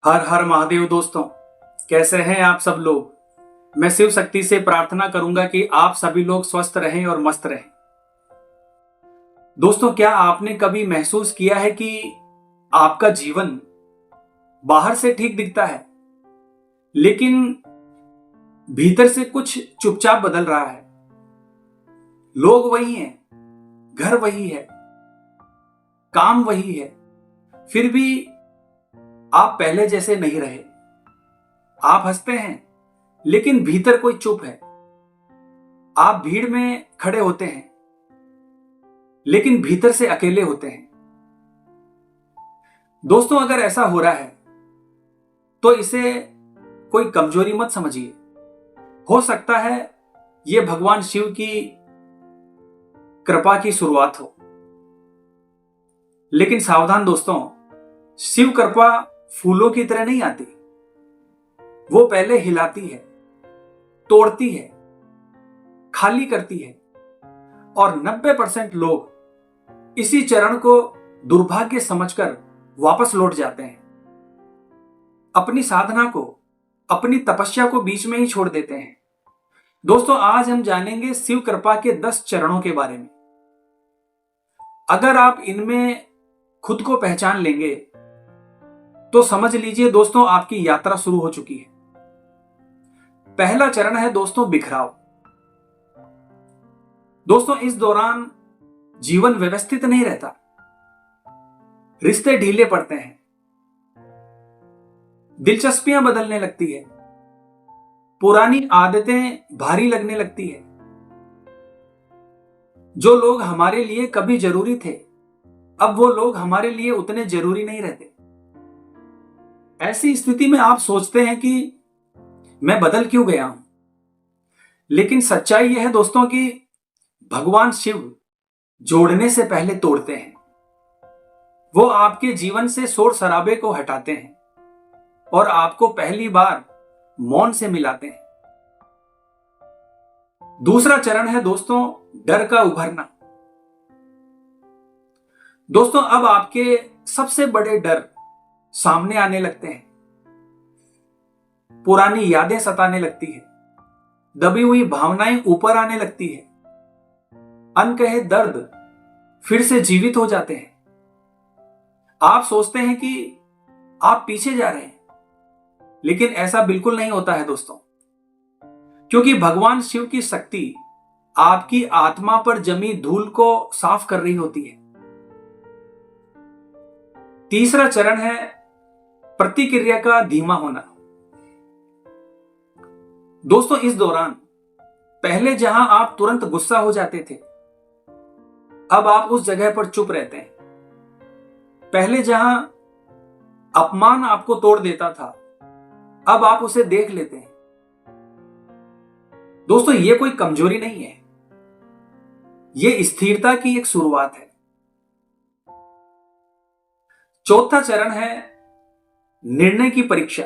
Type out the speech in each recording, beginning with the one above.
हर हर महादेव दोस्तों, कैसे हैं आप सब लोग। मैं शिव शक्ति से प्रार्थना करूंगा कि आप सभी लोग स्वस्थ रहें और मस्त रहें। दोस्तों, क्या आपने कभी महसूस किया है कि आपका जीवन बाहर से ठीक दिखता है, लेकिन भीतर से कुछ चुपचाप बदल रहा है। लोग वही हैं, घर वही है, काम वही है, फिर भी आप पहले जैसे नहीं रहे। आप हंसते हैं, लेकिन भीतर कोई चुप है। आप भीड़ में खड़े होते हैं, लेकिन भीतर से अकेले होते हैं। दोस्तों, अगर ऐसा हो रहा है तो इसे कोई कमजोरी मत समझिए। हो सकता है यह भगवान शिव की कृपा की शुरुआत हो। लेकिन सावधान दोस्तों, शिव कृपा फूलों की तरह नहीं आती। वो पहले हिलाती है, तोड़ती है, खाली करती है, और 90% लोग इसी चरण को दुर्भाग्य समझकर वापस लौट जाते हैं। अपनी साधना को, अपनी तपस्या को बीच में ही छोड़ देते हैं। दोस्तों, आज हम जानेंगे शिव कृपा के 10 चरणों के बारे में। अगर आप इनमें खुद को पहचान लेंगे तो समझ लीजिए दोस्तों, आपकी यात्रा शुरू हो चुकी है। पहला चरण है दोस्तों, बिखराव। दोस्तों, इस दौरान जीवन व्यवस्थित नहीं रहता। रिश्ते ढीले पड़ते हैं, दिलचस्पियां बदलने लगती है, पुरानी आदतें भारी लगने लगती है। जो लोग हमारे लिए कभी जरूरी थे, अब वो लोग हमारे लिए उतने जरूरी नहीं रहते। ऐसी स्थिति में आप सोचते हैं कि मैं बदल क्यों गया हूं। लेकिन सच्चाई यह है दोस्तों कि भगवान शिव जोड़ने से पहले तोड़ते हैं। वो आपके जीवन से शोर शराबे को हटाते हैं और आपको पहली बार मौन से मिलाते हैं। दूसरा चरण है दोस्तों, डर का उभरना। दोस्तों, अब आपके सबसे बड़े डर सामने आने लगते हैं। पुरानी यादें सताने लगती है, दबी हुई भावनाएं ऊपर आने लगती है, अनकहे दर्द फिर से जीवित हो जाते हैं। आप सोचते हैं कि आप पीछे जा रहे हैं, लेकिन ऐसा बिल्कुल नहीं होता है दोस्तों, क्योंकि भगवान शिव की शक्ति आपकी आत्मा पर जमी धूल को साफ कर रही होती है। तीसरा चरण है प्रतिक्रिया का धीमा होना। दोस्तों, इस दौरान पहले जहां आप तुरंत गुस्सा हो जाते थे, अब आप उस जगह पर चुप रहते हैं। पहले जहां अपमान आपको तोड़ देता था, अब आप उसे देख लेते हैं। दोस्तों, यह कोई कमजोरी नहीं है, यह स्थिरता की एक शुरुआत है। चौथा चरण है निर्णय की परीक्षा।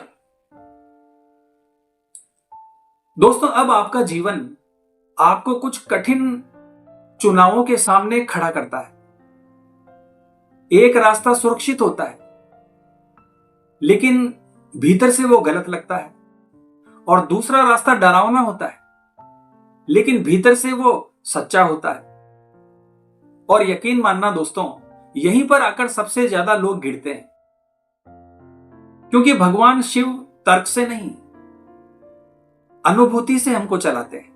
दोस्तों, अब आपका जीवन आपको कुछ कठिन चुनावों के सामने खड़ा करता है। एक रास्ता सुरक्षित होता है, लेकिन भीतर से वो गलत लगता है, और दूसरा रास्ता डरावना होता है, लेकिन भीतर से वो सच्चा होता है। और यकीन मानना दोस्तों, यहीं पर आकर सबसे ज्यादा लोग गिरते हैं, क्योंकि भगवान शिव तर्क से नहीं, अनुभूति से हमको चलाते हैं।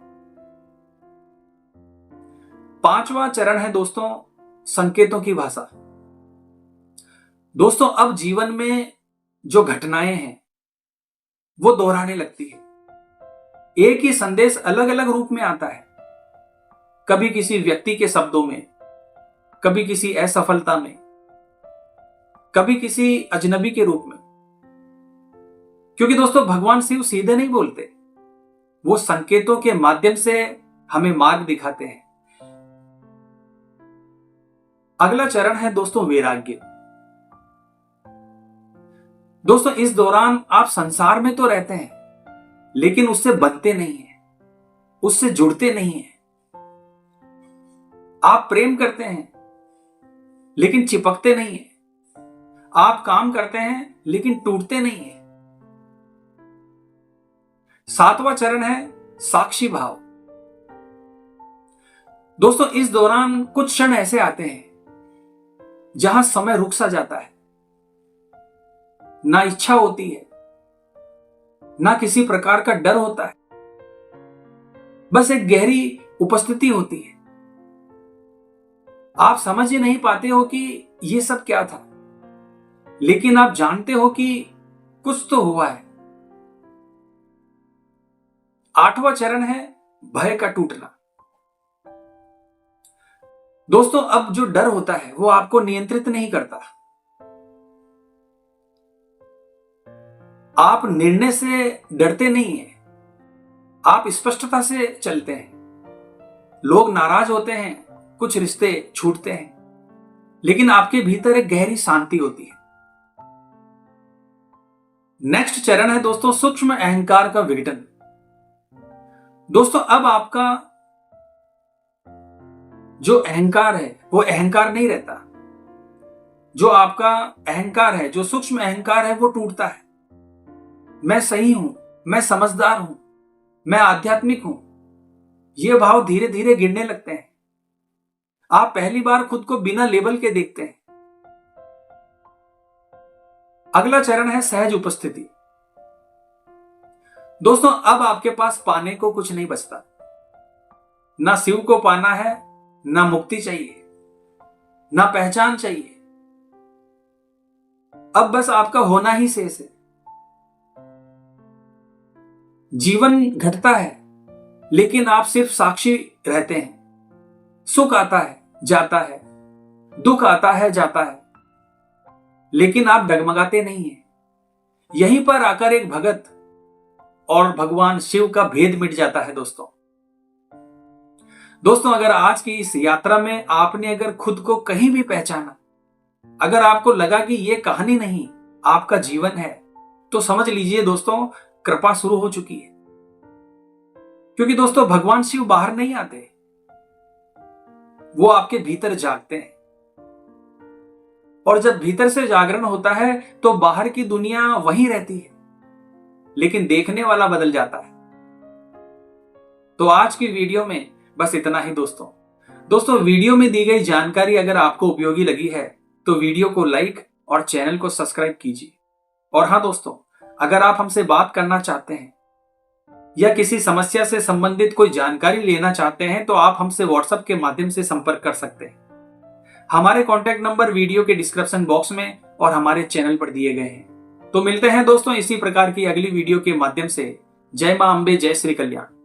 पांचवा चरण है दोस्तों, संकेतों की भाषा। दोस्तों, अब जीवन में जो घटनाएं हैं वो दोहराने लगती है। एक ही संदेश अलग अलग रूप में आता है, कभी किसी व्यक्ति के शब्दों में, कभी किसी असफलता में, कभी किसी अजनबी के रूप में। क्योंकि दोस्तों, भगवान शिव सीधे नहीं बोलते, वो संकेतों के माध्यम से हमें मार्ग दिखाते हैं। अगला चरण है दोस्तों, वैराग्य। दोस्तों, इस दौरान आप संसार में तो रहते हैं, लेकिन उससे बनते नहीं हैं, उससे जुड़ते नहीं हैं। आप प्रेम करते हैं, लेकिन चिपकते नहीं हैं। आप काम करते हैं लेकिन टूटते नहीं हैं। 7वां चरण है साक्षी भाव। दोस्तों, इस दौरान कुछ क्षण ऐसे आते हैं जहां समय रुक सा जाता है। ना इच्छा होती है, ना किसी प्रकार का डर होता है, बस एक गहरी उपस्थिति होती है। आप समझ ही नहीं पाते हो कि यह सब क्या था, लेकिन आप जानते हो कि कुछ तो हुआ है। 8वां चरण है भय का टूटना। दोस्तों, अब जो डर होता है वो आपको नियंत्रित नहीं करता। आप निर्णय से डरते नहीं हैं, आप स्पष्टता से चलते हैं। लोग नाराज होते हैं, कुछ रिश्ते छूटते हैं, लेकिन आपके भीतर एक गहरी शांति होती है। नेक्स्ट चरण है दोस्तों सूक्ष्म अहंकार का विघटन। दोस्तों, अब आपका जो अहंकार है वो अहंकार नहीं रहता। जो आपका अहंकार है, जो सूक्ष्म अहंकार है, वो टूटता है। मैं सही हूं, मैं समझदार हूं, मैं आध्यात्मिक हूं, ये भाव धीरे धीरे गिरने लगते हैं। आप पहली बार खुद को बिना लेबल के देखते हैं। अगला चरण है सहज उपस्थिति। दोस्तों, अब आपके पास पाने को कुछ नहीं बचता। ना शिव को पाना है, ना मुक्ति चाहिए, ना पहचान चाहिए। अब बस आपका होना ही शेष है। जीवन घटता है, लेकिन आप सिर्फ साक्षी रहते हैं। सुख आता है, जाता है, दुख आता है, जाता है, लेकिन आप डगमगाते नहीं हैं। यहीं पर आकर एक भगत और भगवान शिव का भेद मिट जाता है। दोस्तों, अगर आज की इस यात्रा में आपने अगर खुद को कहीं भी पहचाना, अगर आपको लगा कि यह कहानी नहीं आपका जीवन है, तो समझ लीजिए दोस्तों, कृपा शुरू हो चुकी है। क्योंकि दोस्तों, भगवान शिव बाहर नहीं आते, वो आपके भीतर जागते हैं। और जब भीतर से जागरण होता है तो बाहर की दुनिया वहीं रहती है, लेकिन देखने वाला बदल जाता है। तो आज की वीडियो में बस इतना ही दोस्तों, वीडियो में दी गई जानकारी अगर आपको उपयोगी लगी है तो वीडियो को लाइक और चैनल को सब्सक्राइब कीजिए। और हाँ दोस्तों, अगर आप हमसे बात करना चाहते हैं या किसी समस्या से संबंधित कोई जानकारी लेना चाहते हैं तो आप हमसे व्हाट्सएप के माध्यम से संपर्क कर सकते हैं। हमारे कॉन्टैक्ट नंबर वीडियो के डिस्क्रिप्शन बॉक्स में और हमारे चैनल पर दिए गए हैं। तो मिलते हैं दोस्तों इसी प्रकार की अगली वीडियो के माध्यम से। जय मां अम्बे, जय श्री कल्याण।